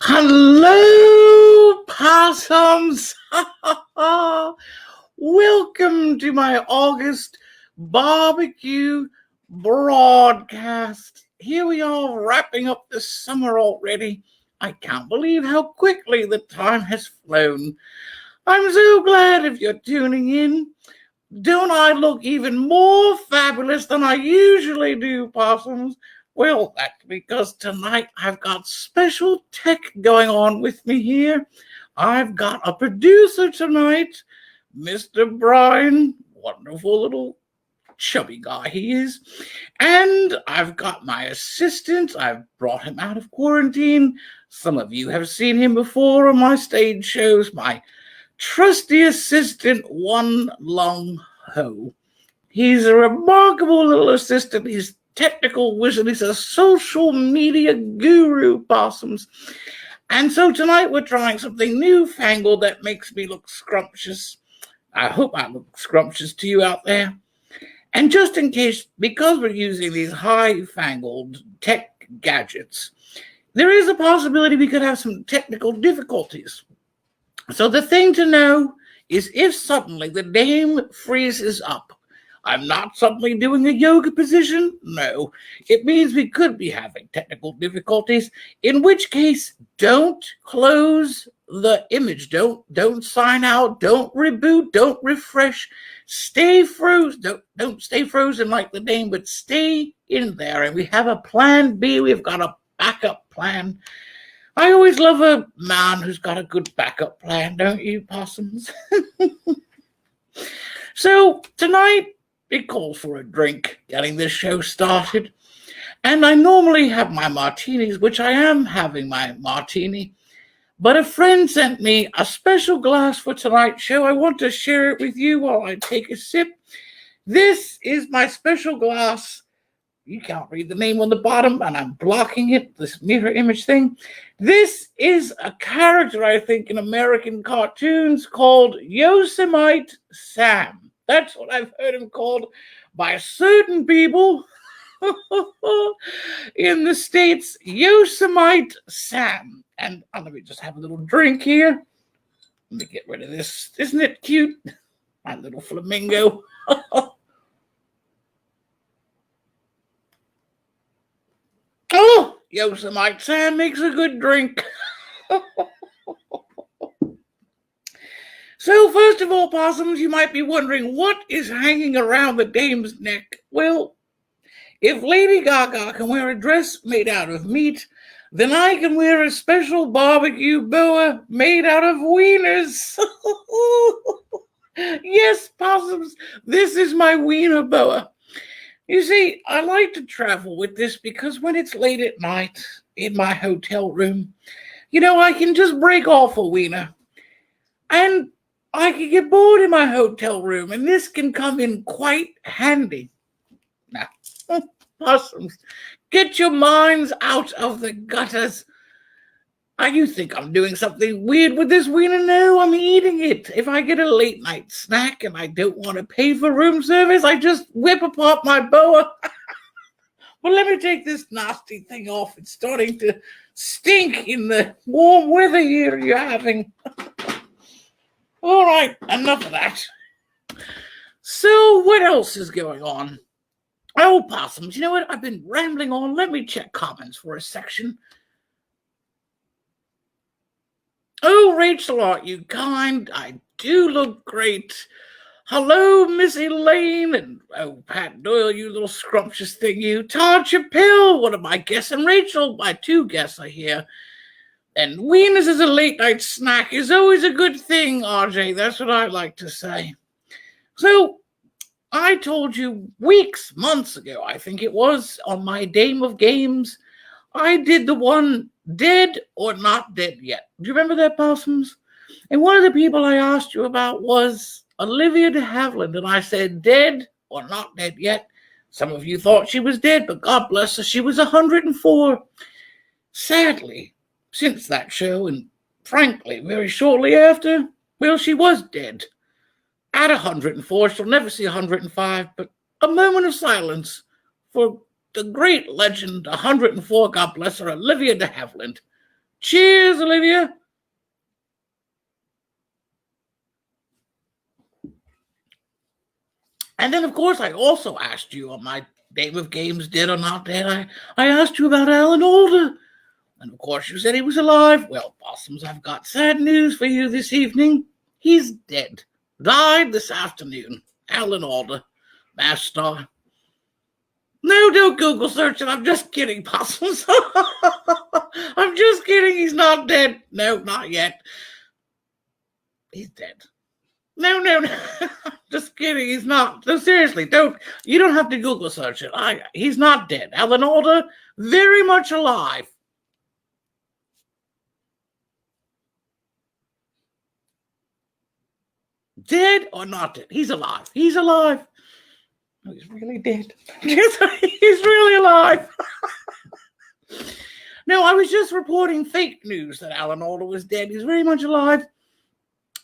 Hello, possums! Welcome to my August barbecue broadcast. Here we are, wrapping up the summer already. I can't believe how quickly the time has flown. I'm so glad if you're tuning in. Don't I look even more fabulous than I usually do, possums? Well, that's because tonight I've got special tech going on with me here. I've got a producer tonight, Mr. Brian, wonderful little chubby guy he is. And I've got my assistant. I've brought him out of quarantine. Some of you have seen him before on my stage shows, my trusty assistant, One Long Ho. He's a remarkable little assistant. He's technical wizard. He's a social media guru, possums. And so tonight we're trying something newfangled that makes me look scrumptious. I hope I look scrumptious to you out there. And just in case, because we're using these high-fangled tech gadgets, there is a possibility we could have some technical difficulties. So the thing to know is if suddenly the name freezes up, I'm not suddenly doing a yoga position. No, it means we could be having technical difficulties, in which case don't close the image. Don't sign out. Don't reboot. Don't refresh. Stay frozen. Don't stay frozen like the name, but stay in there. And we have a plan B. We've got a backup plan. I always love a man who's got a good backup plan, don't you, possums? So tonight, it calls for a drink, getting this show started. And I normally have my martinis, which I am having my martini. But a friend sent me a special glass for tonight's show. I want to share it with you while I take a sip. This is my special glass. You can't read the name on the bottom, and I'm blocking it, this mirror image thing. This is a character, I think, in American cartoons called Yosemite Sam. That's what I've heard him called by certain people in the States, Yosemite Sam. And let me just have a little drink here. Let me get rid of this. Isn't it cute? My little flamingo. Oh, Yosemite Sam makes a good drink. So, first of all, possums, you might be wondering, what is hanging around the dame's neck? Well, if Lady Gaga can wear a dress made out of meat, then I can wear a special barbecue boa made out of wieners. Yes, possums, this is my wiener boa. You see, I like to travel with this because when it's late at night in my hotel room, I can just break off a wiener. And I can get bored in my hotel room, and this can come in quite handy. Now, possums, get your minds out of the gutters. You think I'm doing something weird with this wiener? No, I'm eating it. If I get a late night snack and I don't want to pay for room service, I just whip apart my boa. Well, let me take this nasty thing off. It's starting to stink in the warm weather here you're having. All right, enough of that. So what else is going on? Oh, possums, you know what? I've been rambling on. Let me check comments for a section. Oh, Rachel, aren't you kind? I do look great. Hello, Miss Elaine. And oh, Pat Doyle, you little scrumptious thing, you. Todd Chappelle, one of my guests. And Rachel, my two guests are here. And wieners as a late night snack is always a good thing, RJ. That's what I like to say. So, I told you months ago, I think it was, on my Dame of Games, I did the one dead or not dead yet. Do you remember that, possums? And one of the people I asked you about was Olivia de Havilland, and I said dead or not dead yet. Some of you thought she was dead, but God bless her, she was 104. Sadly, since that show, and frankly, very shortly after, well, she was dead. At 104, she'll never see 105, but a moment of silence for the great legend, 104, God bless her, Olivia de Havilland. Cheers, Olivia. And then, of course, I also asked you on my Game of Games Dead or Not Dead. I asked you about Alan Alda. And of course, you said he was alive. Well, Possums, I've got sad news for you this evening. He's dead. Died this afternoon. Alan Alda, MASH star. No, don't Google search it. I'm just kidding, Possums. I'm just kidding. He's not dead. No, not yet. He's dead. No. Just kidding. He's not. No, seriously, you don't have to Google search it. He's not dead. Alan Alda, very much alive. Dead or not dead? He's alive. He's alive. No, he's really dead. He's really alive. No, I was just reporting fake news that Alan Alda was dead. He's very much alive.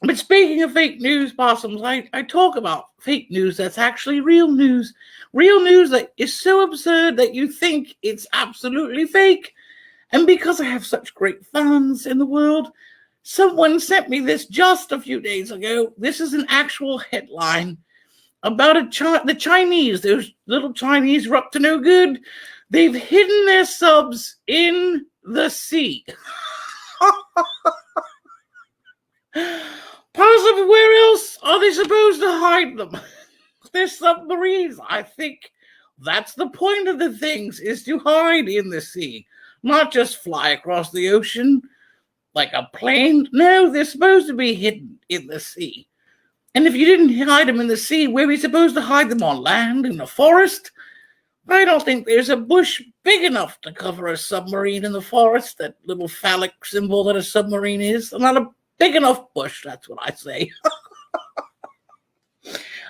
But speaking of fake news, Possums, I talk about fake news that's actually real news. Real news that is so absurd that you think it's absolutely fake. And because I have such great fans in the world, someone sent me this just a few days ago. This is an actual headline about the Chinese. Those little Chinese are up to no good. They've hidden their subs in the sea. Possibly, where else are they supposed to hide them? They're submarines. I think that's the point of the things, is to hide in the sea, not just fly across the ocean like a plane. No, they're supposed to be hidden in the sea. And if you didn't hide them in the sea, where are we supposed to hide them? On land, in the forest? I don't think there's a bush big enough to cover a submarine in the forest, that little phallic symbol that a submarine is. Not a big enough bush, that's what I say.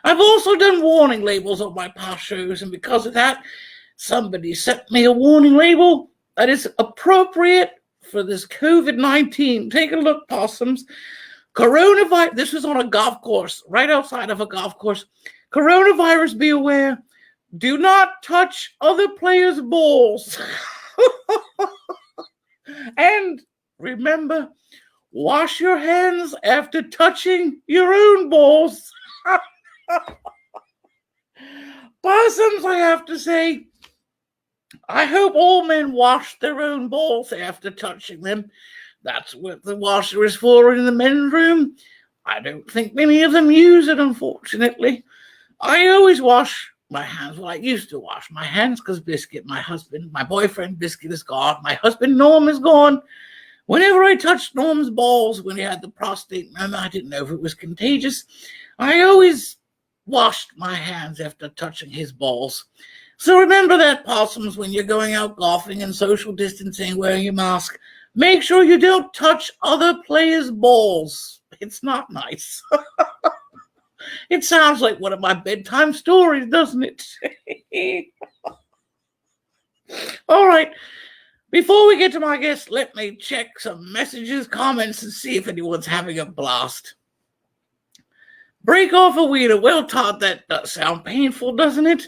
I've also done warning labels on my past shows, and because of that, somebody sent me a warning label that is appropriate for this COVID-19. Take a look, Possums. Coronavirus, this was on a golf course, right outside of a golf course. Coronavirus, be aware. Do not touch other players' balls. And remember, wash your hands after touching your own balls. Possums, I have to say, I hope all men wash their own balls after touching them. That's what the washer is for in the men's room. I don't think many of them use it, unfortunately. I always wash my hands. Well, I used to wash my hands because Biscuit, my boyfriend Biscuit, is gone. My husband Norm is gone. Whenever I touched Norm's balls when he had the prostate, I didn't know if it was contagious. I always washed my hands after touching his balls. So remember that, Possums, when you're going out golfing and social distancing, wearing your mask. Make sure you don't touch other players' balls. It's not nice. It sounds like one of my bedtime stories, doesn't it? All right. Before we get to my guest, let me check some messages, comments, and see if anyone's having a blast. Break off a wiener. Well, Todd, that does sound painful, doesn't it?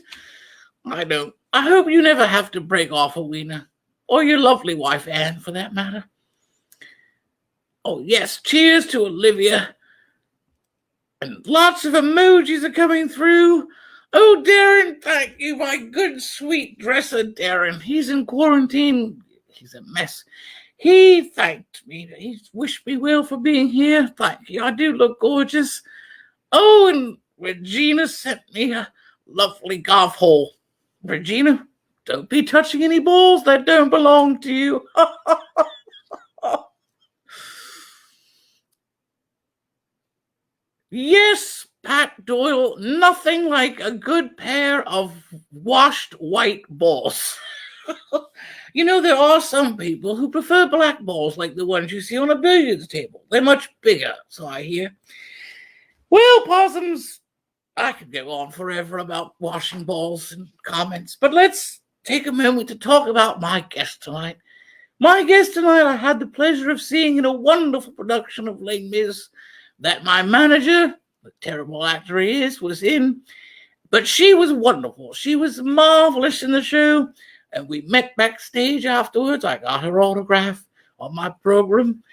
I don't. I hope you never have to break off a wiener. Or your lovely wife, Anne, for that matter. Oh, yes. Cheers to Olivia. And lots of emojis are coming through. Oh, Darren, thank you, my good, sweet dresser, Darren. He's in quarantine. He's a mess. He thanked me. He wished me well for being here. Thank you. I do look gorgeous. Oh, and Regina sent me a lovely golf hole. Regina, don't be touching any balls that don't belong to you. Yes, Pat Doyle, nothing like a good pair of washed white balls. You know, there are some people who prefer black balls like the ones you see on a billiards table. They're much bigger, so I hear. Well, Possums, I could go on forever about washing balls and comments, but let's take a moment to talk about my guest tonight. My guest tonight, I had the pleasure of seeing in a wonderful production of Les Mis that my manager, the terrible actor he is, was in. But she was wonderful. She was marvelous in the show. And we met backstage afterwards. I got her autograph. on my program.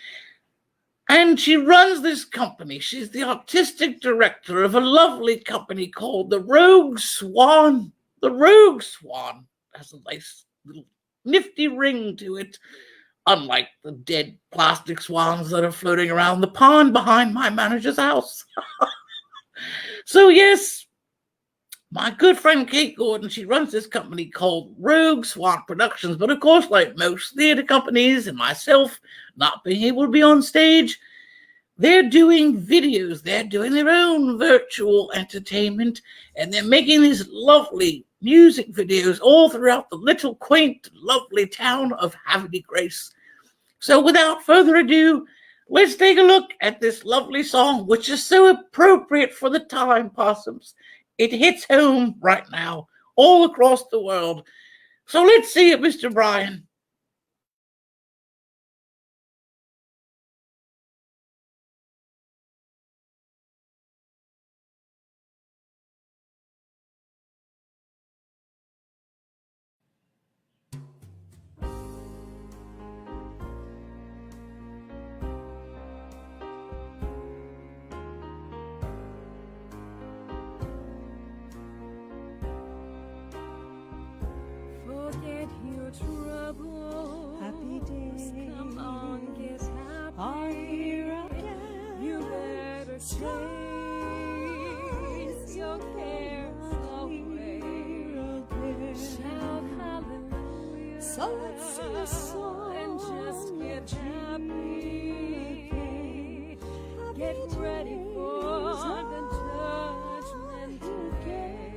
And she runs this company. She's the artistic director of a lovely company called the Rogue Swan. The Rogue Swan has a nice little nifty ring to it, unlike the dead plastic swans that are floating around the pond behind my manager's house. So yes, my good friend Kate Gordon, she runs this company called Rogue Swan Productions. But of course, like most theater companies and myself, not being able to be on stage, they're doing videos. They're doing their own virtual entertainment, and they're making these lovely music videos all throughout the little quaint, lovely town of Havre Grace. So without further ado, let's take a look at this lovely song, which is so appropriate for the time, Possums. It hits home right now, all across the world. So let's see it, Mr. Brian. Forget your trouble. Happy days. Come on, get happy. Are here again. You better chase your cares away. Shout hallelujah. So let's sing a song and just get happy. Get ready for the judgment day.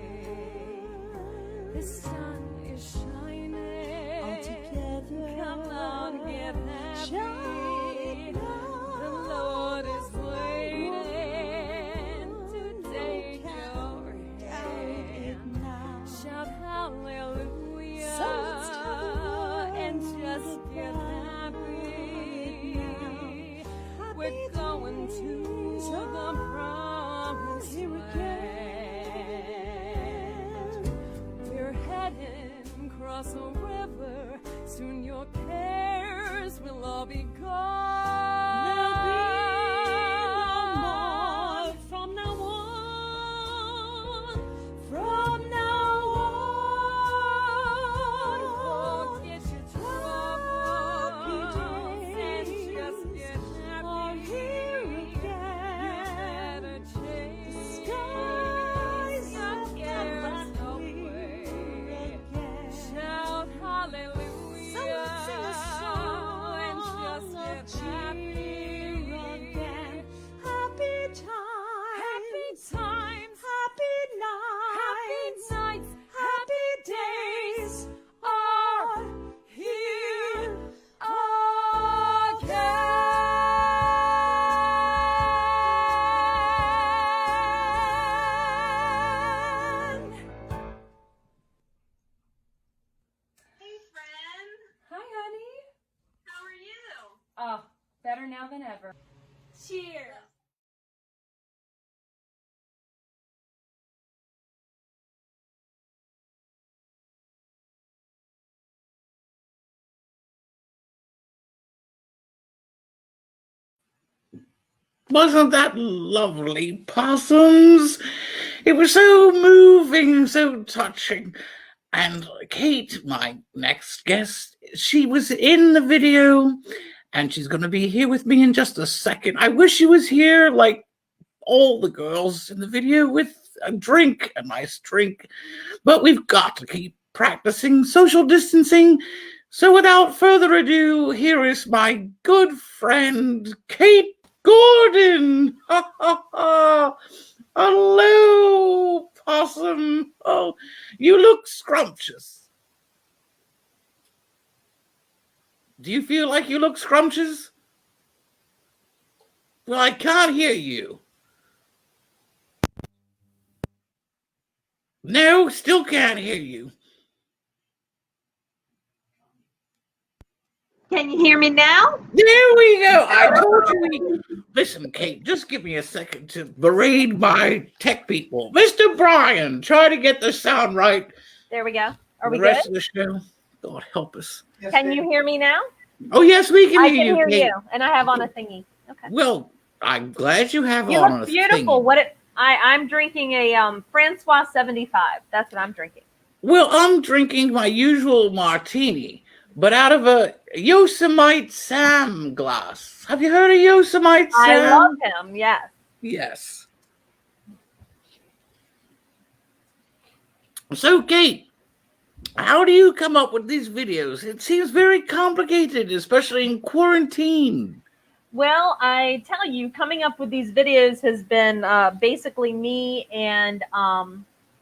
The sun is shining. All together. Come on, get happy. Shout The Lord is waiting to take your hand. Shout hallelujah. So let's and just get happy. We're going to the promised land. We're heading across a river. Soon your cares will all be gone. There'll be no more from now on. From now on. Forget your troubles and just get Are happy. here You again. better chase Skies your are cares happy away. again. Shout hallelujah So let's sing a song and just of get cheer happy. again. Happy times. Happy times, Happy happy nights. nights, Happy days are here again. Hey, friend. Hi, honey. How are you? Oh, better now than ever. Cheers. Wasn't that lovely, Possums? It was so moving, so touching. And Kate, my next guest, she was in the video, and she's going to be here with me in just a second. I wish she was here, like all the girls in the video, with a drink, a nice drink. But we've got to keep practicing social distancing. So without further ado, here is my good friend, Kate Gordon. Ha ha ha. Hello, Possum. Oh, you look scrumptious. Do you feel like you look scrumptious? Well, I can't hear you. No, still can't hear you. Can you hear me now? There we go. I told you. Listen, Kate, just give me a second to berate my tech people. Mr. Brian, try to get the sound right. There we go. Are we the rest good? of the show. God help us. Can you hear me now? Oh, yes, we can I hear can you, hear Kate. you, and I have on a thingy. Okay. Well, I'm glad you have You on look a beautiful. thing. I'm drinking a Francois 75. That's what I'm drinking. Well, I'm drinking my usual martini, but out of a Yosemite Sam glass. Have you heard of Yosemite I love Sam? him. Yes. Yes. So, Kate, how do you come up with these videos? It seems very complicated, especially in quarantine. Well, I tell you, coming up with these videos has been basically me and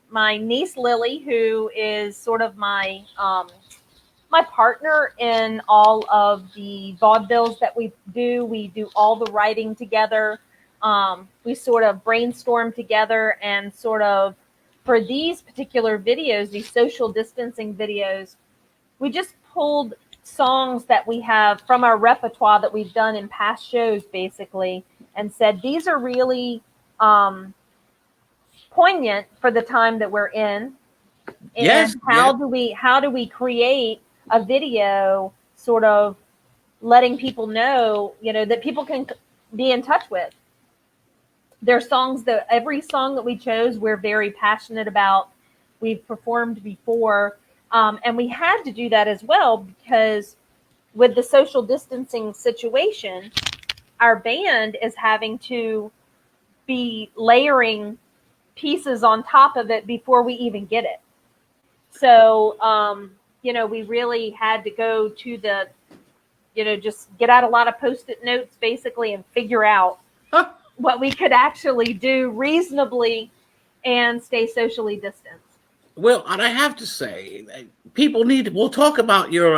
my niece Lily, who is sort of my partner in all of the vaudevilles that we do. We do all the writing together. We sort of brainstorm together, and sort of for these particular videos, these social distancing videos, we just pulled songs that we have from our repertoire that we've done in past shows, basically, and said these are really poignant for the time that we're in. And Yes, how do we create a video sort of letting people know, that people can be in touch with. There are songs that every song that we chose, we're very passionate about. We've performed before. And we had to do that as well because with the social distancing situation, our band is having to be layering pieces on top of it before we even get it. So, we really had to go to the, just get out a lot of Post-it notes basically and figure out what we could actually do reasonably and stay socially distanced. Well, and I have to say, people we'll talk about your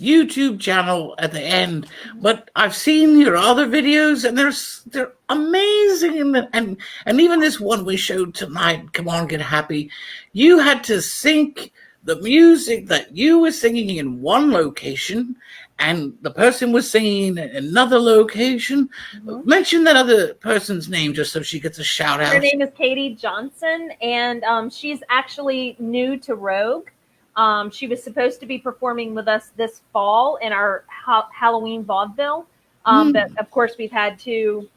YouTube channel at the end, but I've seen your other videos and they're amazing. And even this one we showed tonight, Come On, Get Happy, you had to sync the music that you were singing in one location and the person was singing in another location. Mm-hmm. Mention that other person's name just so she gets a shout out. Her name is Katie Johnson, and she's actually new to Rogue. She was supposed to be performing with us this fall in our Halloween vaudeville, but of course we've had to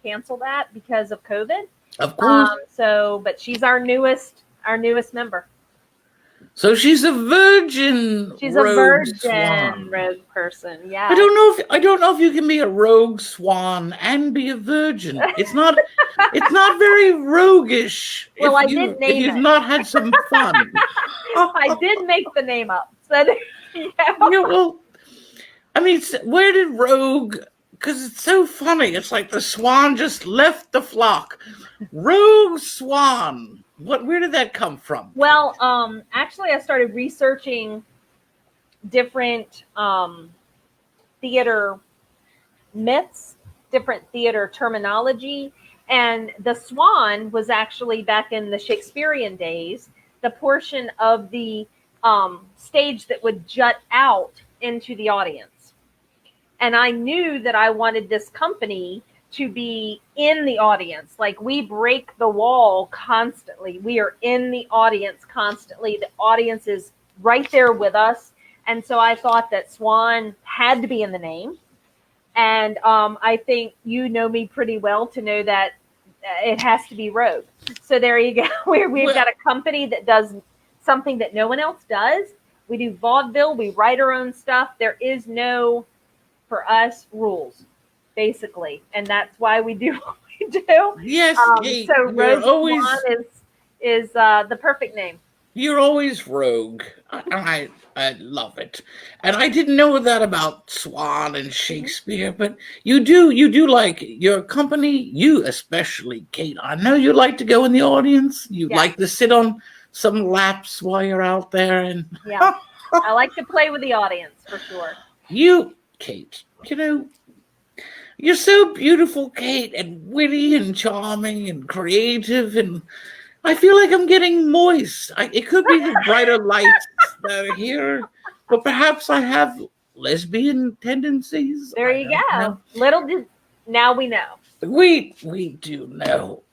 cancel that because of COVID. Of course. But she's our newest member. So she's a virgin. She's a virgin rogue person. Yeah. I don't know if you can be a rogue swan and be a virgin. It's not very roguish. Well, I did name it. If you've not had some fun. I did make the name up. So, yeah. Well, I mean, where did rogue? Because it's so funny. It's like the swan just left the flock. Rogue swan. Where did that come from? Well, actually, I started researching different theater myths, different theater terminology, and the swan was actually back in the Shakespearean days, the portion of the stage that would jut out into the audience. And I knew that I wanted this company to be in the audience. Like, we break the wall constantly. We are in the audience constantly. The audience is right there with us. And so I thought that Swan had to be in the name. And I think you know me pretty well to know that it has to be Rogue. So there you go. We've got a company that does something that no one else does. We do vaudeville. We write our own stuff. There is no, for us, rules. Basically, and that's why we do what we do. Yes, so Rogue Swan is the perfect name. You're always rogue. I love it, and I didn't know that about Swan and Shakespeare, but you do like your company. You especially, Kate. I know you like to go in the audience. You like to sit on some laps while you're out there, and I like to play with the audience for sure. You, Kate, you're so beautiful, Kate, and witty and charming and creative, and I feel like I'm getting moist. It could be the brighter lights that are here, but perhaps I have lesbian tendencies. There you go. Now we know. We do know.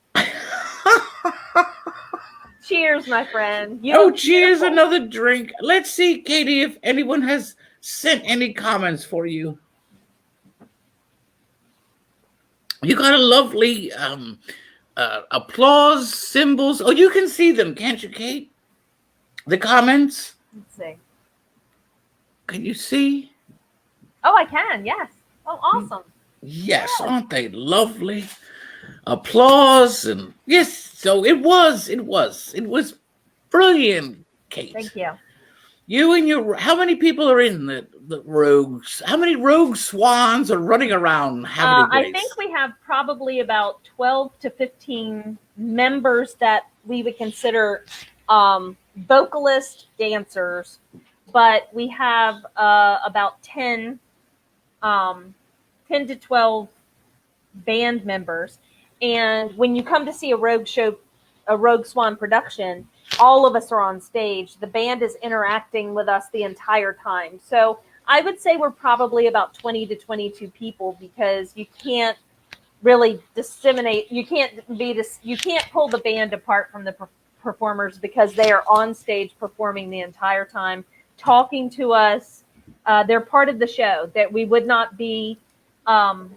Cheers, my friend. Cheers! Another drink. Let's see, Katie, if anyone has sent any comments for you. You got a lovely applause symbols. Oh, you can see them, can't you, Kate? The comments. Let's see. Can you see? Oh, I can. Yes. Oh, awesome. Yes, aren't they lovely? Applause and yes. So it was brilliant, Kate. Thank you. You and your, how many people are in the rogues? How many rogue swans are running around having I think we have probably about 12 to 15 members that we would consider vocalist dancers, but we have about 10 to 12 band members. And when you come to see a Rogue Swan production, all of us are on stage. The band is interacting with us the entire time. So I would say we're probably about 20 to 22 people, because you can't really disseminate. You can't pull the band apart from the performers, because they are on stage performing the entire time, talking to us. They're part of the show. That we would not be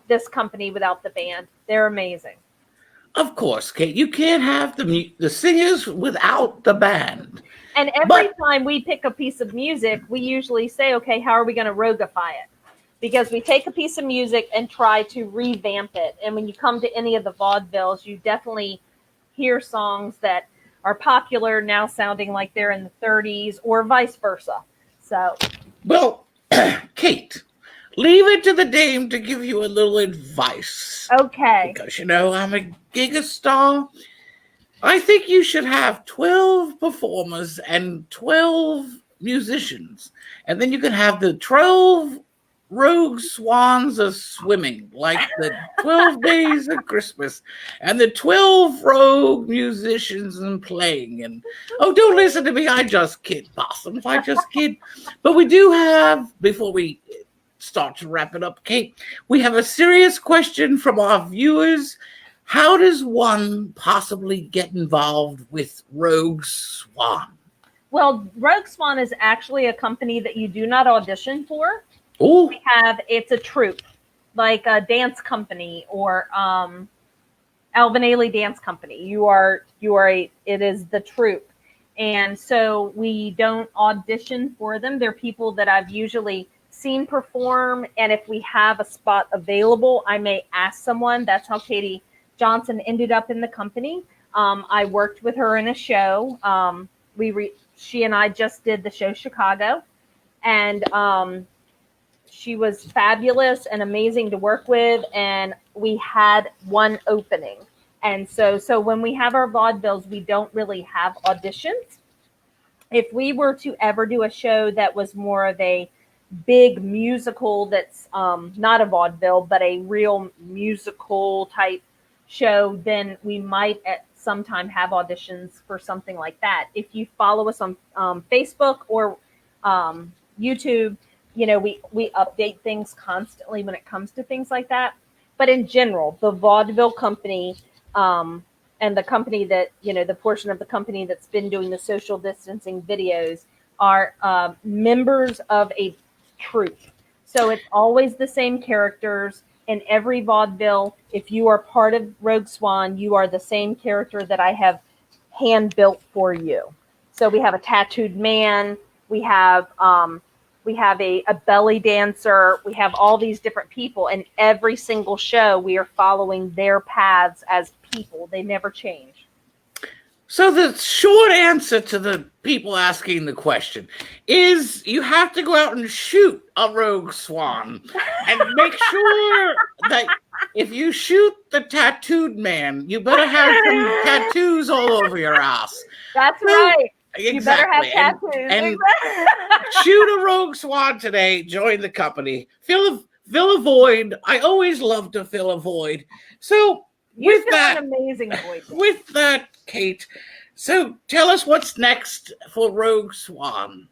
this company without the band. They're amazing. Of course, Kate. You can't have the singers without the band. And every time we pick a piece of music, we usually say, okay, how are we going to roguify it? Because we take a piece of music and try to revamp it. And when you come to any of the vaudevilles, you definitely hear songs that are popular now sounding like they're in the 30s, or vice versa. So, well, Kate, leave it to the dame to give you a little advice. Okay. Because, I'm a gigastar. I think you should have 12 performers and 12 musicians. And then you can have the 12 rogue swans are swimming, like the 12 days of Christmas, and the 12 rogue musicians and playing. And oh, don't listen to me. I just kid, Possums. I just kid. But we do have, before we start to wrap it up, Kate, we have a serious question from our viewers. How does one possibly get involved with Rogue Swan? Well, Rogue Swan is actually a company that you do not audition for. Oh, it's a troupe, like a dance company, or Alvin Ailey Dance Company. It is the troupe. And so we don't audition for them. They're people that I've usually seen perform. And if we have a spot available, I may ask someone. That's how Katie Johnson ended up in the company. I worked with her in a show. She and I just did the show Chicago, and she was fabulous and amazing to work with. And we had one opening. And so when we have our vaudevilles, we don't really have auditions. If we were to ever do a show that was more of a big musical, that's not a vaudeville, but a real musical type show, then we might at some time have auditions for something like that. If you follow us on Facebook or YouTube, we update things constantly when it comes to things like that. But in general, the vaudeville company and the company that, the portion of the company that's been doing the social distancing videos are members of a troupe. So it's always the same characters in every vaudeville. If you are part of Rogue Swan, you are the same character that I have hand built for you. So we have a tattooed man, we have a belly dancer, we have all these different people, and every single show we are following their paths as people. They never change. So the short answer to the people asking the question is you have to go out and shoot a rogue swan and make sure that if you shoot the tattooed man, you better have some tattoos all over your ass. That's right. Exactly. You better have tattoos. And shoot a rogue swan today. Join the company. Fill a void. I always love to fill a void. So You've got an amazing voice. With that, Kate, so tell us what's next for Rogue Swan.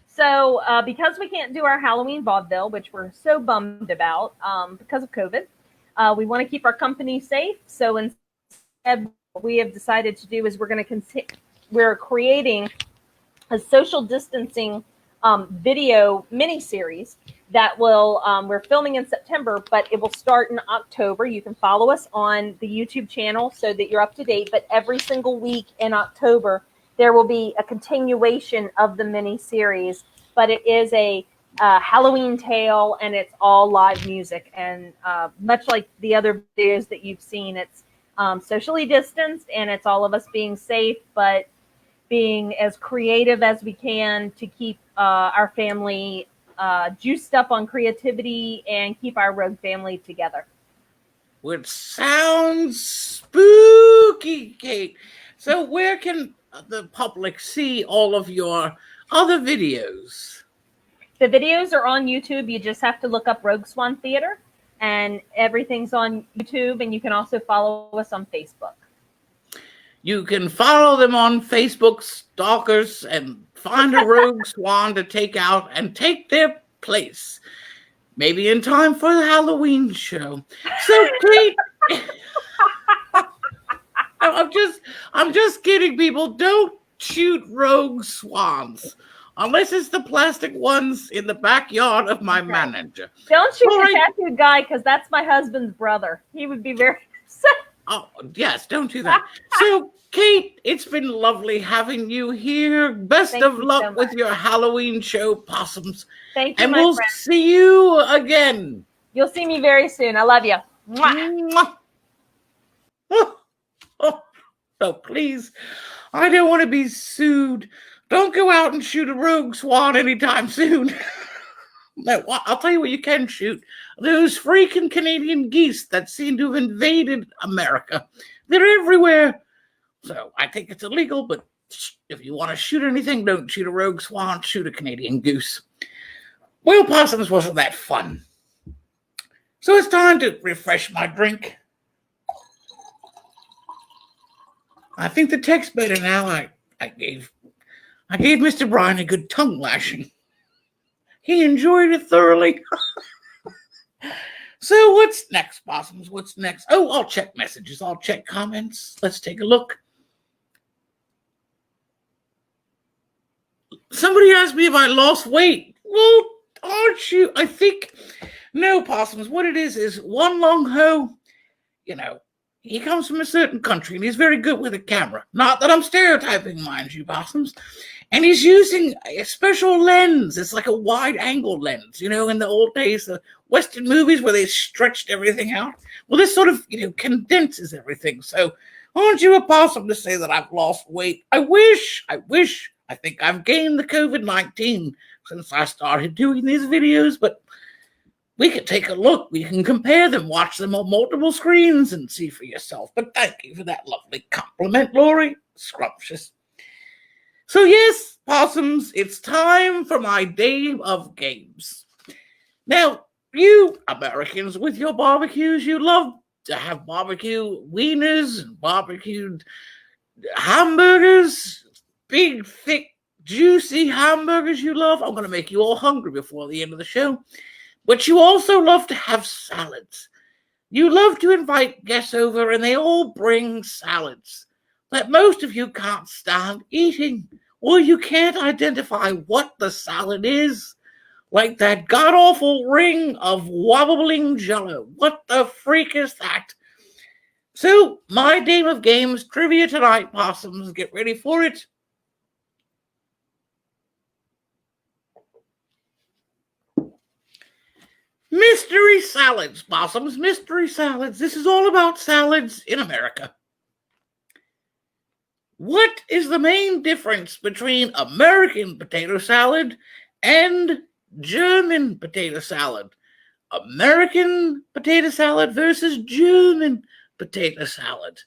So because we can't do our Halloween vaudeville, which we're so bummed about because of COVID, we want to keep our company safe. So instead, what we have decided to do is we're creating a social distancing video miniseries that will, we're filming in September, but it will start in October. You can follow us on the YouTube channel so that you're up to date. But every single week in October, there will be a continuation of the miniseries. But it is a Halloween tale, and it's all live music. And much like the other videos that you've seen, it's socially distanced, and it's all of us being safe, but being as creative as we can to keep our family juiced up on creativity and keep our rogue family together. Which sounds spooky, Kate. So where can the public see all of your other videos? The videos are on YouTube. You just have to look up Rogue Swan Theater, and everything's on YouTube, and you can also follow us on Facebook. You can follow them on Facebook, stalkers, and find a rogue swan to take out and take their place. Maybe in time for the Halloween show. So, Kate, I'm just kidding, people. Don't shoot rogue swans unless it's the plastic ones in the backyard of my manager. Don't shoot All the right. tattooed guy, because that's my husband's brother. He would be very upset. Oh, yes, don't do that. So, Kate, it's been lovely having you here. Best Thank of you luck so with much. your Halloween show, Possums. Thank you, And my we'll friend. see you again. You'll see me very soon. I love you. Mwah. Mwah. Oh, please, I don't want to be sued. Don't go out and shoot a rogue swan anytime soon. No, I'll tell you what you can shoot. Those freaking Canadian geese that seem to have invaded America. They're everywhere. So I think it's illegal, but if you want to shoot anything, don't shoot a rogue swan, shoot a Canadian goose. Well, Possums, wasn't that fun? So it's time to refresh my drink. I think the text better now. I gave Mr. Brian a good tongue lashing. He enjoyed it thoroughly. So what's next, Possums? What's next? Oh, I'll check messages. I'll check comments. Let's take a look. Somebody asked me if I lost weight. Well, aren't you? I think, no, Possums. What it is one long ho, he comes from a certain country and he's very good with a camera. Not that I'm stereotyping, mind you, Possums. And he's using a special lens. It's like a wide angle lens, in the old days, the Western movies where they stretched everything out. Well, this sort of, condenses everything. So aren't you a possum to say that I've lost weight? I wish. I think I've gained the COVID-19 since I started doing these videos, but we could take a look. We can compare them, watch them on multiple screens and see for yourself. But thank you for that lovely compliment, Lori. Scrumptious. So yes, Possums, it's time for my day of games. Now, you Americans with your barbecues, you love to have barbecue wieners and barbecued hamburgers, big, thick, juicy hamburgers you love. I'm going to make you all hungry before the end of the show. But you also love to have salads. You love to invite guests over and they all bring salads that most of you can't stand eating, or you can't identify what the salad is, like that god-awful ring of wobbling jello. What the freak is that? So, my game of games, trivia tonight, Possums. Get ready for it. Mystery salads, Possums. Mystery salads. This is all about salads in America. What is the main difference between American potato salad and German potato salad? American potato salad versus German potato salad.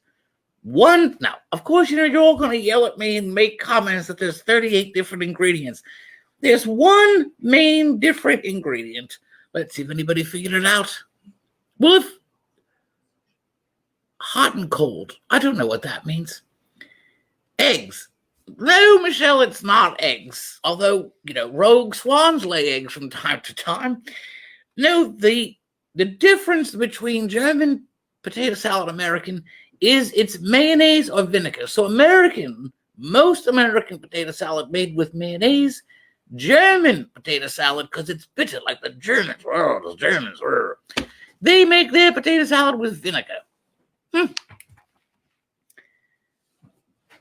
Now, of course, you're all going to yell at me and make comments that there's 38 different ingredients. There's one main different ingredient. Let's see if anybody figured it out. Well, if hot and cold, I don't know what that means. Eggs. No, Michelle, it's not eggs. Although, rogue swans lay eggs from time to time. No, the difference between German potato salad and American is it's mayonnaise or vinegar. So most American potato salad made with mayonnaise German potato salad because it's bitter like the Germans. Oh, the Germans. They make their potato salad with vinegar.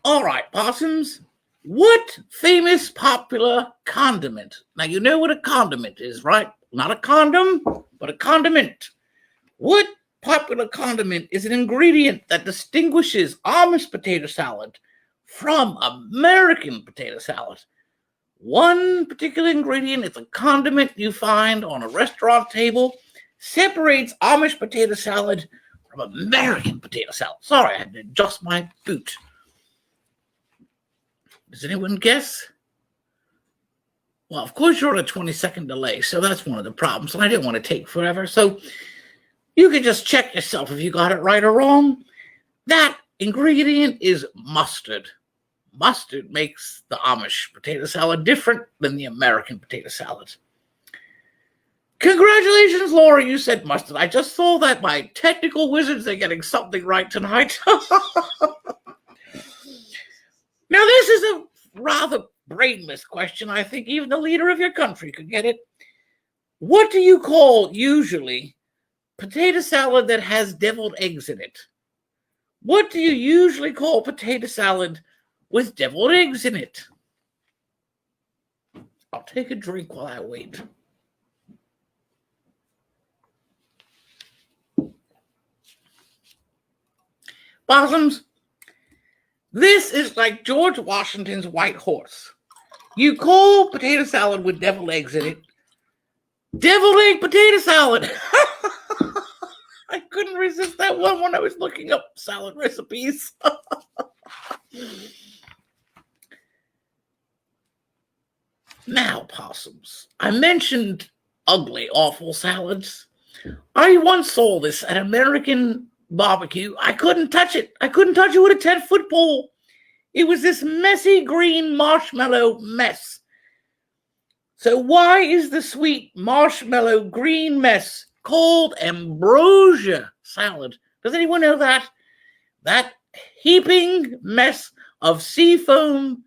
All right, possums. What famous popular condiment? Now, you know what a condiment is, right? Not a condom, but a condiment. What popular condiment is an ingredient that distinguishes Amish potato salad from American potato salad? One particular ingredient, it's a condiment you find on a restaurant table, separates Amish potato salad from American potato salad. Sorry, I had to adjust my boot. Does anyone guess? Well, of course, you're on a 20-second delay, so that's one of the problems, and I didn't want to take forever. So you can just check yourself if you got it right or wrong. That ingredient is mustard. Mustard makes the Amish potato salad different than the American potato salad. Congratulations, Laura, you said mustard. I just saw that my technical wizards are getting something right tonight. Now, this is a rather brainless question. I think even the leader of your country could get it. What do you call, usually, potato salad that has deviled eggs in it? What do you usually call potato salad with deviled eggs in it? I'll take a drink while I wait. Possums, this is like George Washington's white horse. You call potato salad with deviled eggs in it deviled egg potato salad. I couldn't resist that one when I was looking up salad recipes. Now, possums, I mentioned ugly, awful salads. I once saw this at American barbecue. I couldn't touch it. I couldn't touch it with a 10-foot pole. It was this messy green marshmallow mess. So why is the sweet marshmallow green mess called ambrosia salad? Does anyone know that? That heaping mess of sea foam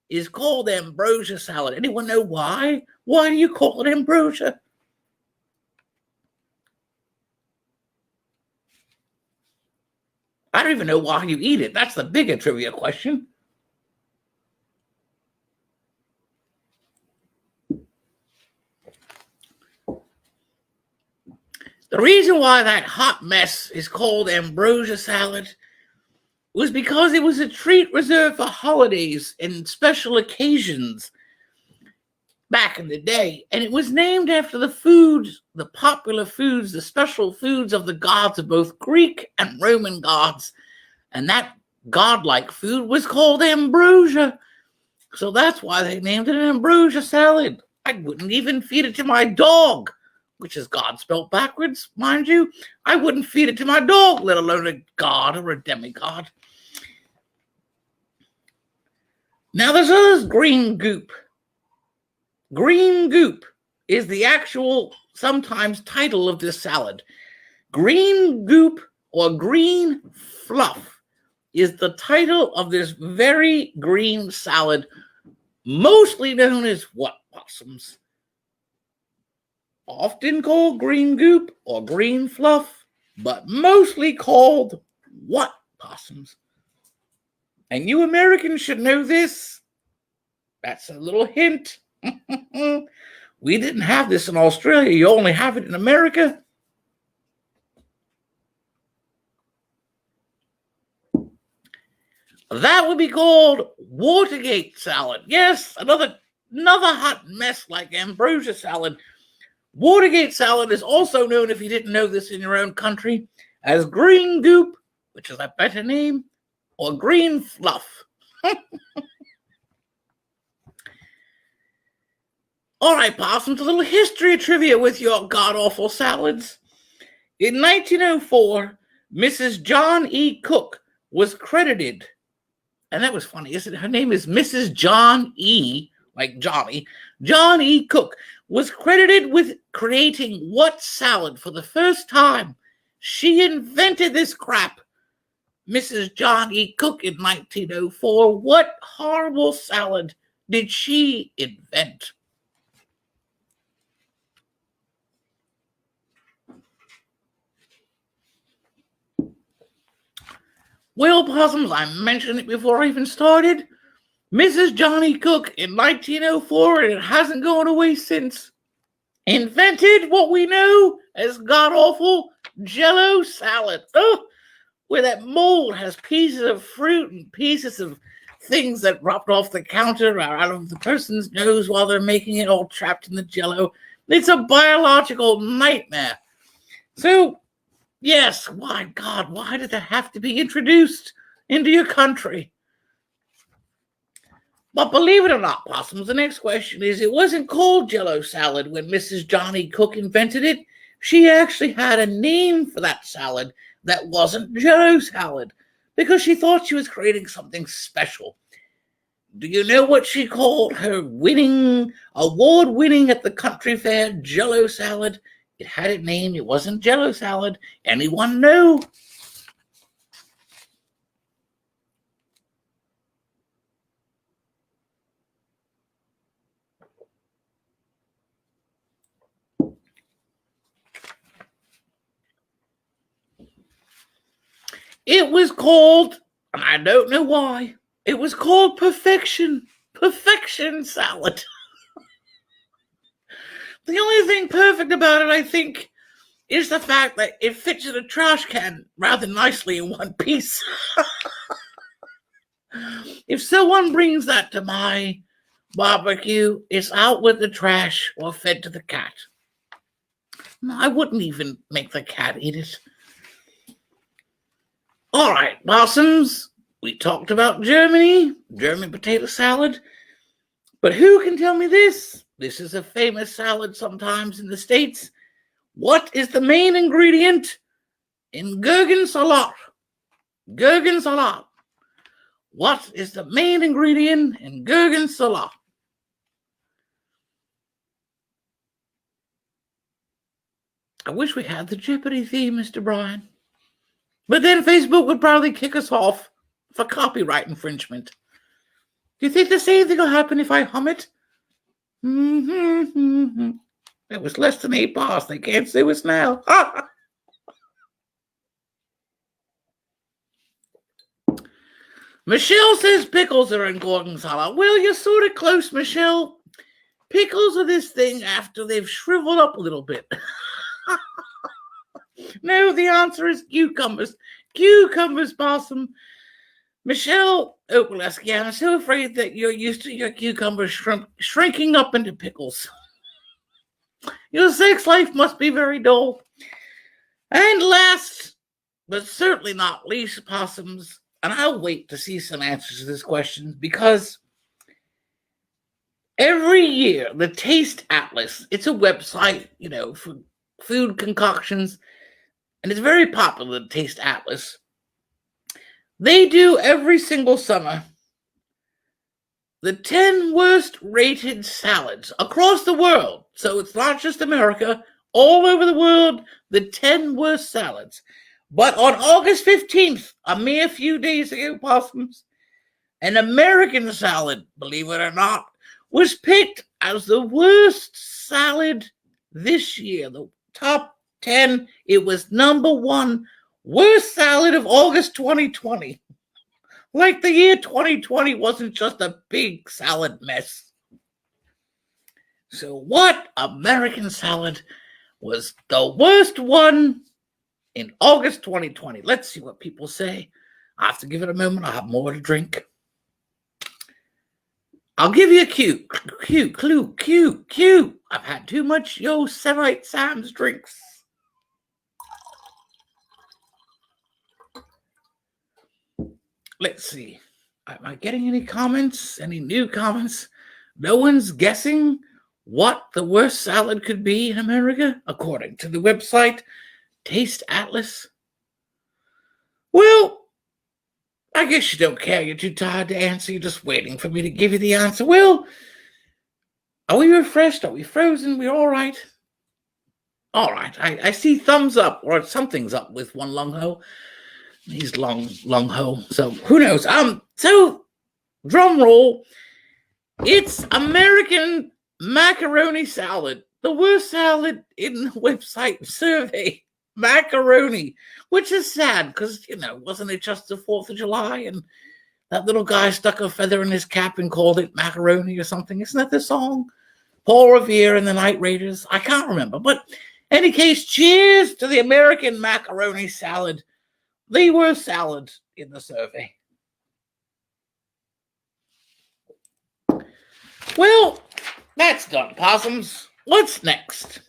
is called ambrosia salad. Anyone know why? Why do you call it ambrosia? I don't even know why you eat it. That's the bigger trivia question. The reason why that hot mess is called ambrosia salad was because it was a treat reserved for holidays and special occasions back in the day. And it was named after the foods, the popular foods, the special foods of the gods of both Greek and Roman gods. And that godlike food was called ambrosia. So that's why they named it an ambrosia salad. I wouldn't even feed it to my dog, which is God spelled backwards, mind you. I wouldn't feed it to my dog, let alone a god or a demigod. Now there's others, green goop. Green goop is the actual, sometimes, title of this salad. Green goop or green fluff is the title of this very green salad, mostly known as what, possums? Often called green goop or green fluff, but mostly called what, possums? And you Americans should know this. That's a little hint. We didn't have this in Australia. You only have it in America. That would be called Watergate salad. Yes, another hot mess like ambrosia salad. Watergate salad is also known, if you didn't know this in your own country, as green goop, which is a better name, or green fluff. All right, possums, a little history trivia with your god-awful salads. In 1904, Mrs. John E. Cook was credited, and that was funny, isn't it? Her name is Mrs. John E., like Johnny. John E. Cook was credited with creating what salad for the first time? She invented this crap. Mrs. John E. Cook in 1904. What horrible salad did she invent? Well, Possums, I mentioned it before I even started. Mrs. Johnny Cook in 1904, and it hasn't gone away since, invented what we know as god-awful Jello salad. Oh, where that mold has pieces of fruit and pieces of things that dropped off the counter or out of the person's nose while they're making it, all trapped in the Jello. It's a biological nightmare. So, yes, why, God, why did that have to be introduced into your country? But believe it or not, Possums, the next question is, it wasn't called Jello salad when Mrs. Johnny Cook invented it. She actually had a name for that salad that wasn't Jello salad because she thought she was creating something special. Do you know what she called her award-winning at the country fair Jello salad? It had a name. It wasn't Jello salad. Anyone know? It was called, and I don't know why, it was called perfection. Perfection salad. The only thing perfect about it, I think, is the fact that it fits in a trash can rather nicely in one piece. If someone brings that to my barbecue, it's out with the trash or fed to the cat. No, I wouldn't even make the cat eat it. All right, Possums, we talked about German potato salad, but who can tell me this? This is a famous salad sometimes in the States. What is the main ingredient in Gherkin salad? Gherkin salad. What is the main ingredient in Gherkin salad? I wish we had the Jeopardy theme, Mr. Brian. But then Facebook would probably kick us off for copyright infringement. Do you think the same thing will happen if I hum it? That was less than 8 bars. They can't sue us now. Michelle says pickles are in Gorgonzola. Well, you're sort of close, Michelle. Pickles are this thing after they've shriveled up a little bit. No, the answer is cucumbers. Cucumbers, Possum. Michelle Okaleski, I'm so afraid that you're used to your cucumbers shrinking up into pickles. Your sex life must be very dull. And last, but certainly not least, Possums, and I'll wait to see some answers to this question because every year the Taste Atlas, it's a website, for food concoctions, and it's very popular, the Taste Atlas. They do every single summer the 10 worst rated salads across the world. So it's not just America, all over the world, the 10 worst salads. But on August 15th, a mere few days ago, Possums, an American salad, believe it or not, was picked as the worst salad this year. The top 10, it was number 1 worst salad of August 2020. Like the year 2020 wasn't just a big salad mess. So what American salad was the worst one in August 2020? Let's see what people say. I have to give it a moment. I'll have more to drink. I'll give you a cue. I've had too much Yosemite Sam's drinks. Let's see. Am I getting any comments? Any new comments? No one's guessing what the worst salad could be in America, according to the website Taste Atlas. Well, I guess you don't care. You're too tired to answer. You're just waiting for me to give you the answer. Well, are we refreshed? Are we frozen? We're all right. All right. I see thumbs up, or something's up with one lung ho. He's long ho. So who knows? So drum roll. It's American macaroni salad, the worst salad in the website survey. macaroni, which is sad because, wasn't it just the 4th of July and that little guy stuck a feather in his cap and called it macaroni or something? Isn't that the song? Paul Revere and the Night Raiders? I can't remember. But in any case, cheers to the American macaroni salad. They were salad in the survey. Well, that's done, possums. What's next?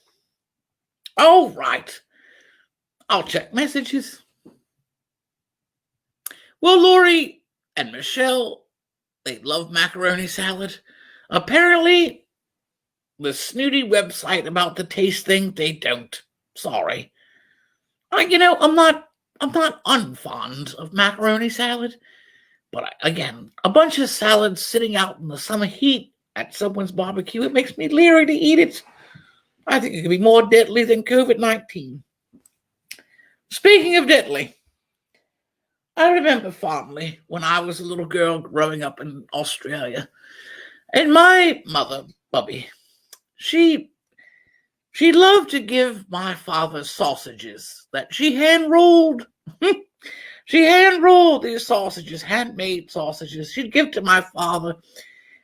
All right. I'll check messages. Well, Lori and Michelle, they love macaroni salad. Apparently, the snooty website about the taste thing, they don't. Sorry. I'm not unfond of macaroni salad, but again, a bunch of salad sitting out in the summer heat at someone's barbecue, it makes me leery to eat it. I think it could be more deadly than COVID-19. Speaking of deadly, I remember fondly when I was a little girl growing up in Australia, and my mother, Bubby, she loved to give my father sausages that she hand-rolled. She hand-rolled these sausages, handmade sausages. She'd give to my father,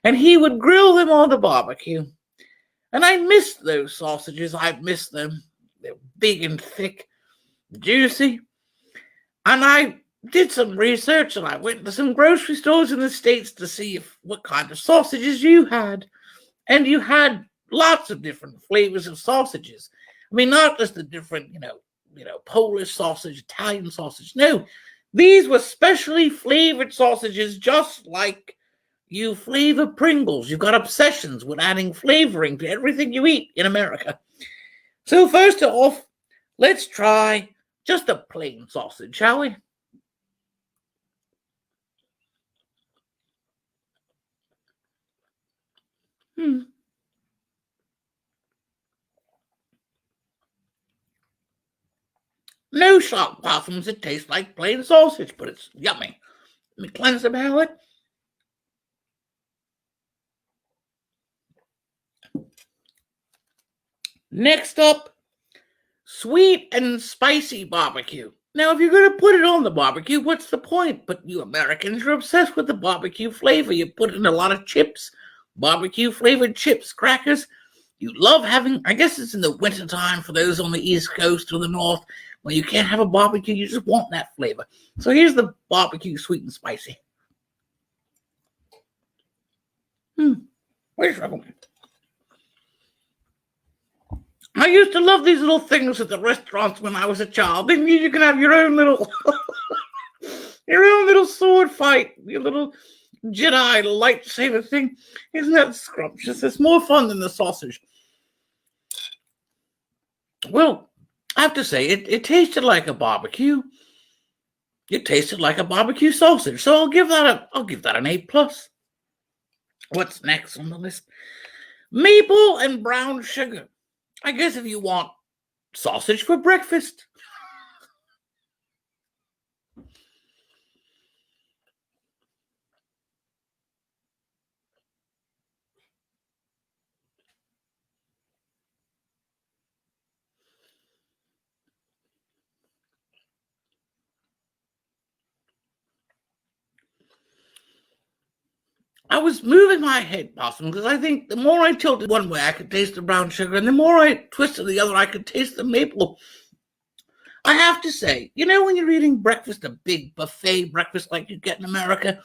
and he would grill them on the barbecue. And I missed those sausages. I missed them. They're big and thick, juicy. And I did some research, and I went to some grocery stores in the States to see what kind of sausages you had. And you had lots of different flavors of sausages. I mean, not just the different, Polish sausage, Italian sausage. No, these were specially flavored sausages, just like you flavor Pringles. You've got obsessions with adding flavoring to everything you eat in America. So first off, let's try just a plain sausage, shall we? No shock, possums. It tastes like plain sausage, but it's yummy. Let me cleanse the palate. Next up, sweet and spicy barbecue. Now, if you're going to put it on the barbecue, what's the point? But you Americans are obsessed with the barbecue flavor. You put in a lot of chips, barbecue-flavored chips, crackers. You love having, I guess it's in the wintertime for those on the East Coast or the North, when you can't have a barbecue, you just want that flavor. So here's the barbecue sweet and spicy. Where's trouble? I used to love these little things at the restaurants when I was a child. Didn't you? You can have your own little, sword fight, your little Jedi lightsaber thing. Isn't that scrumptious? It's more fun than the sausage. Well, I have to say, it tasted like a barbecue. It tasted like a barbecue sausage. So I'll give that an A+. What's next on the list? Maple and brown sugar. I guess if you want sausage for breakfast. I was moving my head, Possum, because I think the more I tilted one way, I could taste the brown sugar, and the more I twisted the other, I could taste the maple. I have to say, when you're eating breakfast, a big buffet breakfast like you get in America,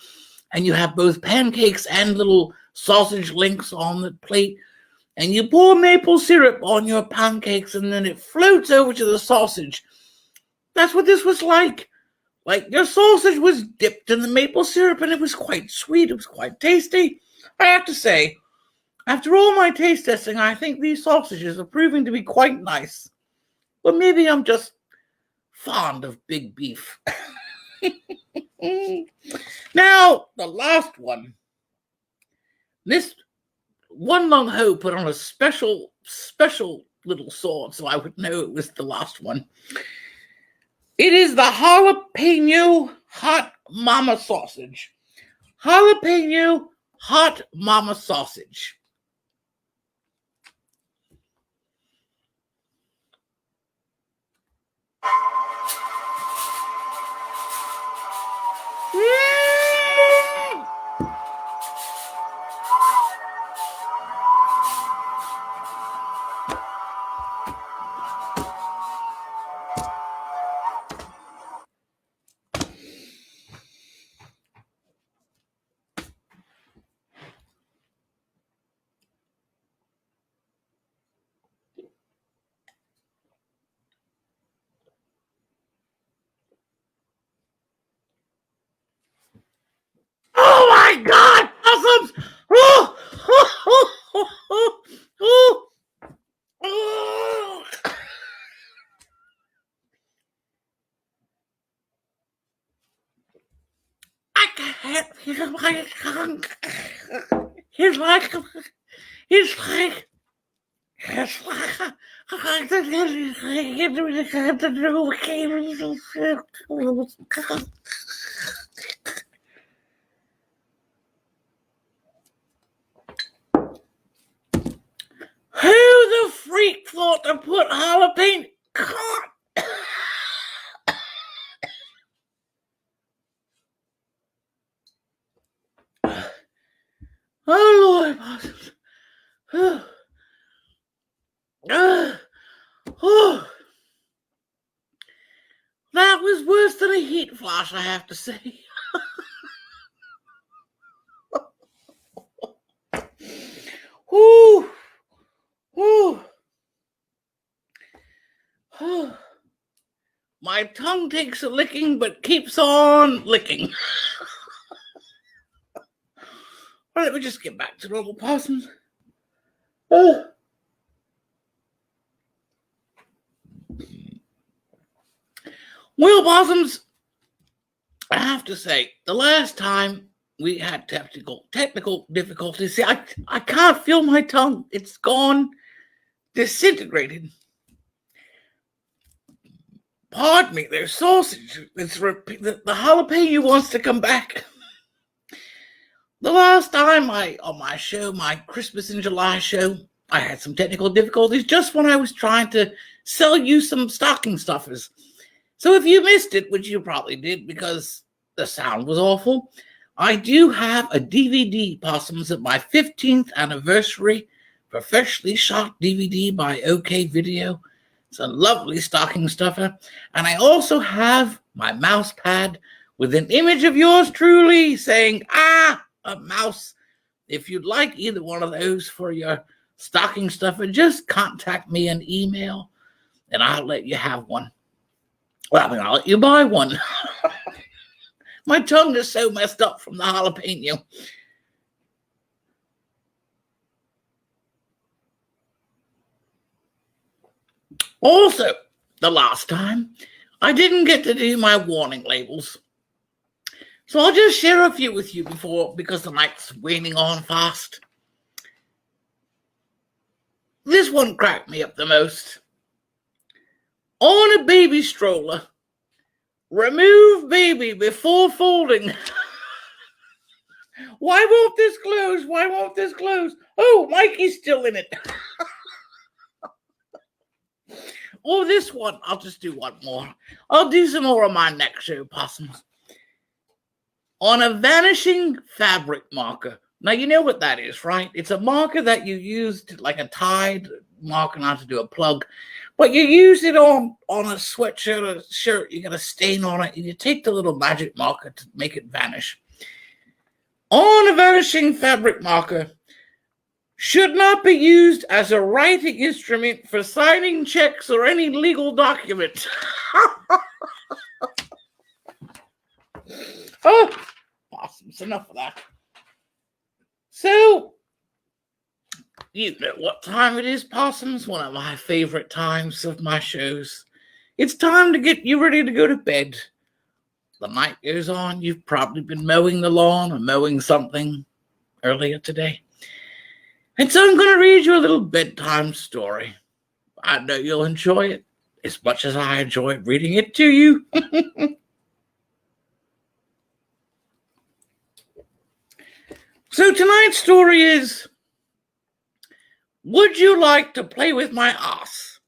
and you have both pancakes and little sausage links on the plate, and you pour maple syrup on your pancakes, and then it floats over to the sausage. That's what this was like. Like, your sausage was dipped in the maple syrup, and it was quite sweet. It was quite tasty. I have to say, after all my taste testing, I think these sausages are proving to be quite nice. But maybe I'm just fond of big beef. Now, the last one. This one long hoe put on a special little sword, so I would know it was the last one. It is the jalapeno hot mama sausage. Jalapeno hot mama sausage. He's like, it's like, it's like, who the freak thought to put jalapeno? God. Oh, Lord. Oh, that was worse than a heat flash, I have to say. Whew. Whew. My tongue takes a licking, but keeps on licking. Well, let me just get back to normal possums. Oh. Well, possums, I have to say, the last time we had technical difficulties, see, I can't feel my tongue. It's gone disintegrated. Pardon me, there's sausage. The jalapeno wants to come back. The last time on my show, my Christmas in July show, I had some technical difficulties just when I was trying to sell you some stocking stuffers. So if you missed it, which you probably did because the sound was awful, I do have a DVD, Possums, of my 15th anniversary professionally shot DVD by OK Video. It's a lovely stocking stuffer. And I also have my mouse pad with an image of yours truly saying, a mouse. If you'd like either one of those for your stocking stuffer, just contact me an email and I'll let you have one. Well, I mean, I'll let you buy one. My tongue is so messed up from the jalapeno. Also, the last time, I didn't get to do my warning labels. So I'll just share a few with you because the night's waning on fast. This one cracked me up the most. On a baby stroller, remove baby before folding. Why won't this close? Why won't this close? Oh, Mikey's still in it. Oh, this one, I'll just do one more. I'll do some more on my next show, Possums. On a vanishing fabric marker. Now, you know what that is, right? It's a marker that you use to, like a Tide marker, not to do a plug, but you use it on a sweatshirt or a shirt. You got a stain on it, and you take the little magic marker to make it vanish. On a vanishing fabric marker, should not be used as a writing instrument for signing checks or any legal document. Oh, Possums, enough of that. So, you know what time it is, Possums, one of my favorite times of my shows. It's time to get you ready to go to bed. The night goes on. You've probably been mowing the lawn or mowing something earlier today. And so I'm going to read you a little bedtime story. I know you'll enjoy it as much as I enjoyed reading it to you. So tonight's story is, would you like to play with my ass?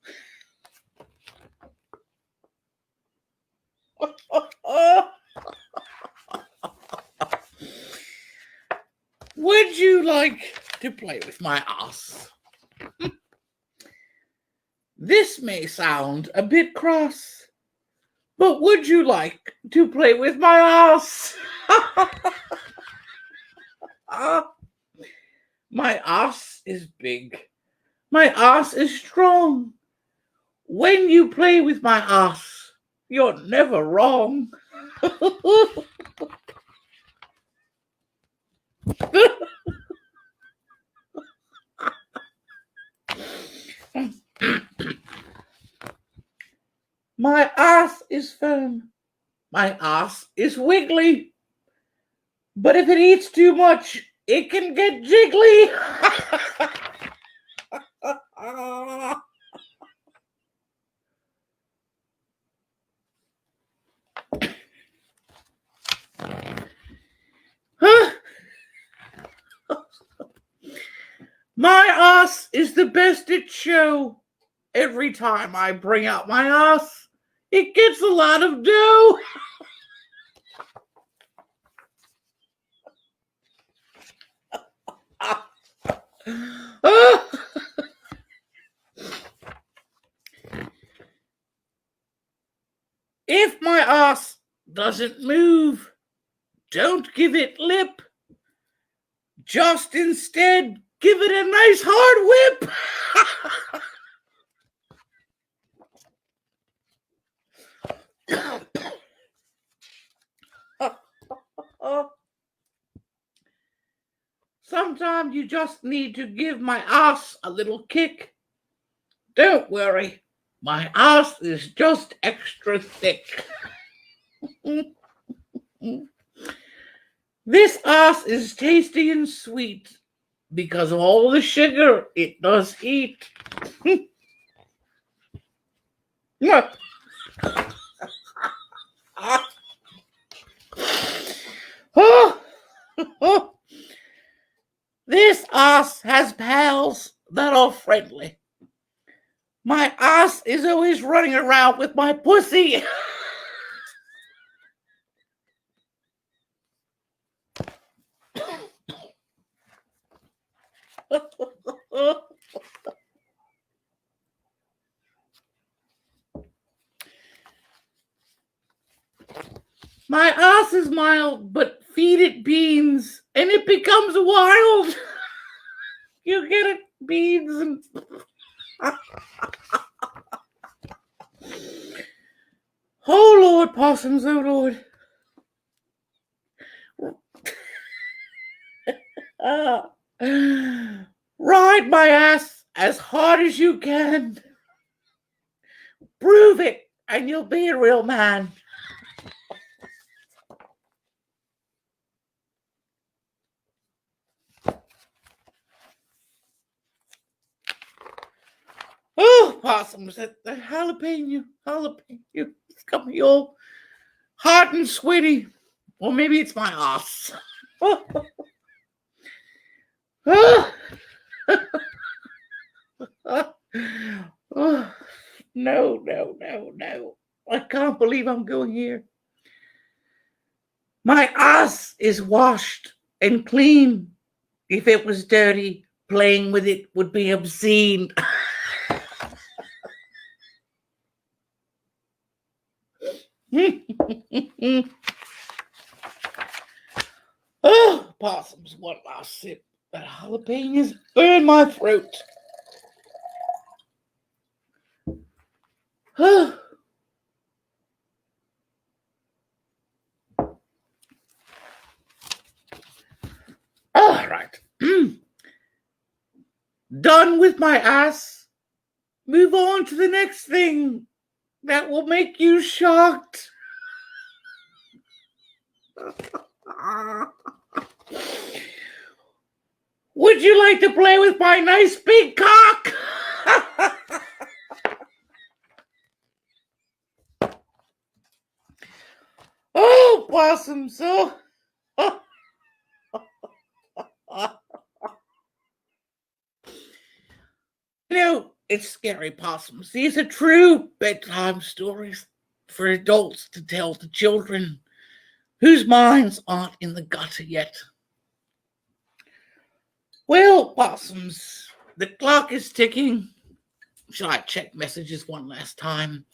Would you like to play with my ass? This may sound a bit cross, but would you like to play with my ass? My ass is big. My ass is strong. When you play with my ass, you're never wrong. My ass is firm. My ass is wiggly. But if it eats too much, it can get jiggly. My ass is the best at show. Every time I bring out my ass, it gets a lot of dough. If my ass doesn't move, don't give it lip. Just instead, give it a nice hard whip. Sometimes you just need to give my ass a little kick. Don't worry, my ass is just extra thick. This ass is tasty and sweet because of all the sugar it does eat. This ass has pals that are friendly. My ass is always running around with my pussy. My ass is mild, but feed it beans and it becomes wild. You get it, beans and oh Lord, possums, oh Lord. Ride my ass as hard as you can. Prove it, and you'll be a real man. Oh, possums, that jalapeno, it's got me all hot and sweaty. Or maybe it's my ass. Oh. Oh. Oh. No. I can't believe I'm going here. My ass is washed and clean. If it was dirty, playing with it would be obscene. Oh, possums, one last sip. That jalapenos burn my throat. Oh. All right. Done with my ass. Move on to the next thing that will make you shocked. Would you like to play with my nice big cock? Oh, possum, so. You know, it's scary, possums. These are true bedtime stories for adults to tell to children whose minds aren't in the gutter yet. Well, possums, the clock is ticking. Shall I check messages one last time?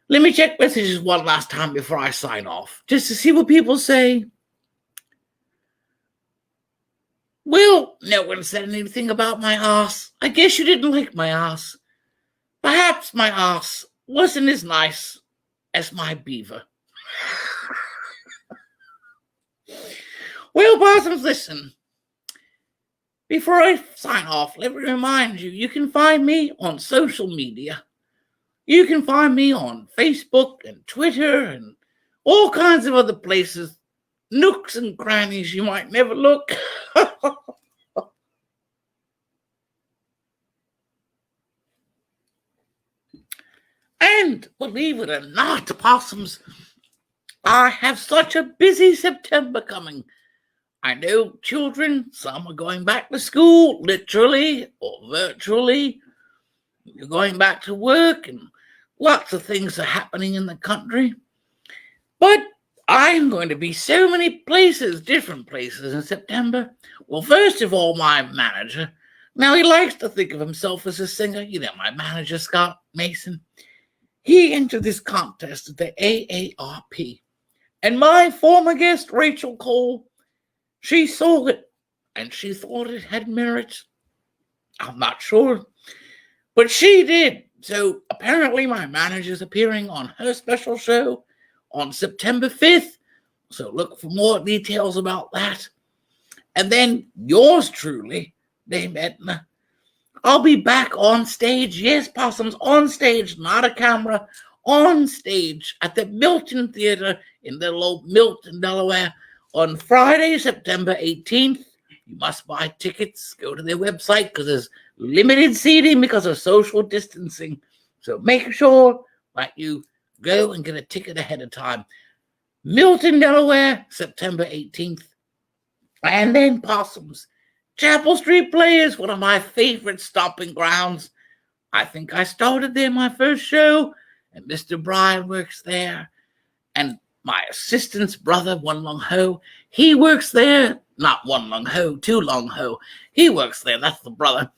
Let me check messages one last time before I sign off, just to see what people say. Well, no one said anything about my ass. I guess you didn't like my ass. Perhaps my ass wasn't as nice as my beaver. Well, possums, listen. Before I sign off, let me remind you, you can find me on social media. You can find me on Facebook and Twitter and all kinds of other places nooks and crannies you might never look. And believe it or not, possums, I have such a busy September coming. I know children, some are going back to school, literally or virtually. You're going back to work, and lots of things are happening in the country. But I'm going to be so many places, different places in September. Well, first of all, my manager. Now, he likes to think of himself as a singer. You know, my manager, Scott Mason. He entered this contest at the AARP. And my former guest, Rachel Cole, she saw it, and she thought it had merit. I'm not sure, but she did. So apparently my manager's appearing on her special show on September 5th. So look for more details about that. And then yours truly, Dame Edna. I'll be back on stage. Yes, possums, on stage, not a camera. On stage at the Milton Theater in little old Milton, Delaware on Friday, September 18th. You must buy tickets. Go to their website because there's limited seating because of social distancing. So make sure that you go and get a ticket ahead of time. Milton, Delaware, September 18th. And then possums. Chapel Street Players, one of my favorite stomping grounds. I think I started there my first show, and Mr. Brian works there. And my assistant's brother, One Long Ho, he works there. Not One Long Ho, Two Long Ho. He works there. That's the brother.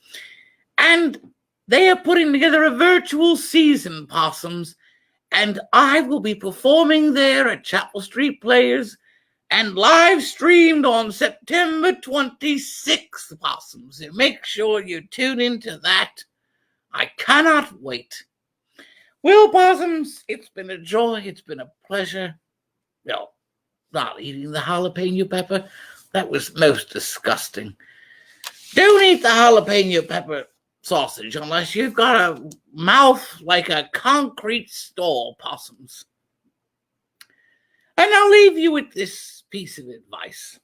And they are putting together a virtual season, possums. And I will be performing there at Chapel Street Players and live streamed on September 26th, possums. So make sure you tune into that. I cannot wait. Well, possums, it's been a joy. It's been a pleasure. Well, not eating the jalapeno pepper. That was most disgusting. Don't eat the jalapeno pepper sausage unless you've got a mouth like a concrete stall, possums. And I'll leave you with this piece of advice.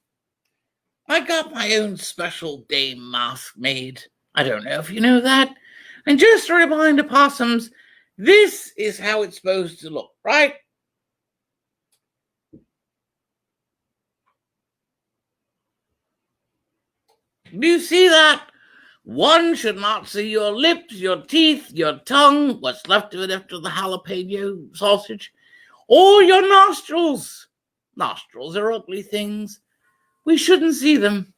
I got my own special Dame mask made. I don't know if you know that. And just a reminder, possums, this is how it's supposed to look, right? Do you see that? One should not see your lips, your teeth, your tongue, what's left of it after the jalapeno sausage, or your nostrils. Nostrils are ugly things. We shouldn't see them.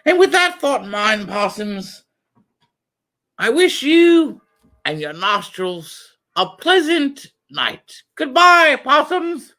And with that thought in mind, possums, I wish you and your nostrils a pleasant night. Goodbye, possums.